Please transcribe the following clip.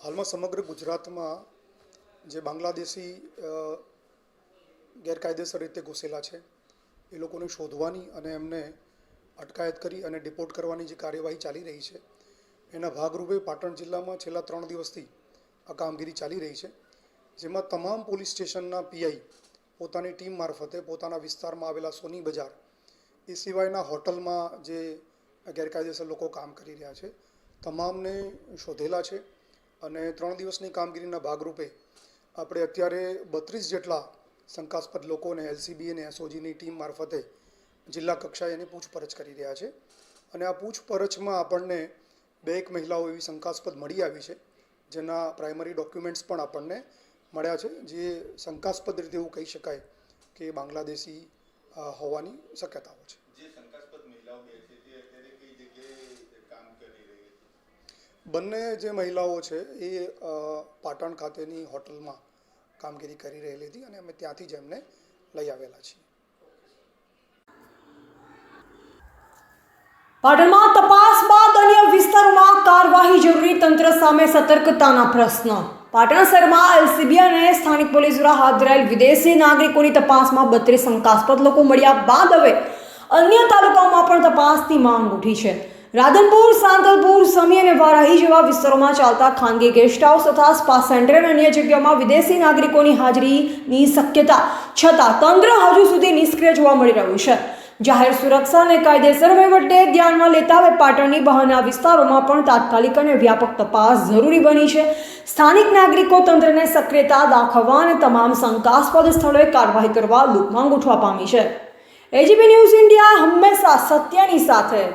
હાલમાં સમગ્ર ગુજરાતમાં જે બાંગ્લાદેશી ગેરકાયદેસર રીતે ઘૂસેલા છે એ લોકોને શોધવાની અને એમને અટકાયત કરી અને ડિપોર્ટ કરવાની જે કાર્યવાહી ચાલી રહી છે એના ભાગરૂપે પાટણ જિલ્લામાં છેલ્લા 3 દિવસથી આ કામગીરી ચાલી રહી છે, જેમાં તમામ પોલીસ સ્ટેશનના પીઆઈ પોતાની ટીમ મારફતે પોતાના વિસ્તારમાં આવેલા સોની બજાર એ સિવાયના હોટલમાં જે ગેરકાયદેસર લોકો કામ કરી રહ્યા છે તમામને શોધેલા છે અને 3 દિવસની કામગીરીના ભાગરૂપે આપણે અત્યારે 32 જેટલા શંકાસ્પદ લોકોને એલસીબી અને એસઓજીની ટીમ મારફતે જિલ્લા કક્ષાએ એની પૂછપરછ કરી રહ્યા છે અને આ પૂછપરછમાં આપણને 2 મહિલાઓ એવી શંકાસ્પદ મળી આવી છે, જેના પ્રાઇમરી ડોક્યુમેન્ટ્સ પણ આપણને મળ્યા છે, જે શંકાસ્પદ રીતે એવું કહી શકાય કે બાંગ્લાદેશી હોવાની શક્યતાઓ છે. બંને જે મહિલાઓ છે એ પાટણ ખાતેની હોટલમાં કામગીરી કરી રહેલી હતી અને અમે ત્યાંથી જ એમને લઈ આવેલા છીએ. પાટણમાં તપાસ બાદ અન્ય વિસ્તારોમાં કાર્યવાહી જરૂરી, તંત્ર સામે સતર્કતાના પ્રશ્ન. પાટણ શહેરમાં એલસીબી અને સ્થાનિક પોલીસ દ્વારા હાથ ધરાયેલ વિદેશી નાગરિકોની તપાસમાં 32 શંકાસ્પદ લોકો મળ્યા બાદ હવે અન્ય તાલુકાઓમાં પણ તપાસની માંગ ઉઠી છે. રાધનપુર, સાંતલપુર, સમી અને વારાહી જેવા વિસ્તારોમાં ચાલતા ખાનગી ગેસ્ટ હાઉસ તથા સ્પા સેન્ટર અને અન્ય જગ્યાઓમાં વિદેશી નાગરિકોની હાજરીની શક્યતા છતાં તંત્ર હજુ સુધી નિષ્ક્રિય જોવા મળી રહ્યું છે. જાહેર સુરક્ષા અને કાયદેસર વહીવટને ધ્યાનમાં લેતા હવે પાટણની બહારના વિસ્તારોમાં પણ તાત્કાલિક અને વ્યાપક તપાસ જરૂરી બની છે. સ્થાનિક નાગરિકો તંત્રને સક્રિયતા દાખવવા અને તમામ શંકાસ્પદ સ્થળોએ કાર્યવાહી કરવા લોકમાંગ ઉઠવા પામી છે. એજીપી ન્યૂઝ ઇન્ડિયા હંમેશા સત્યની સાથે.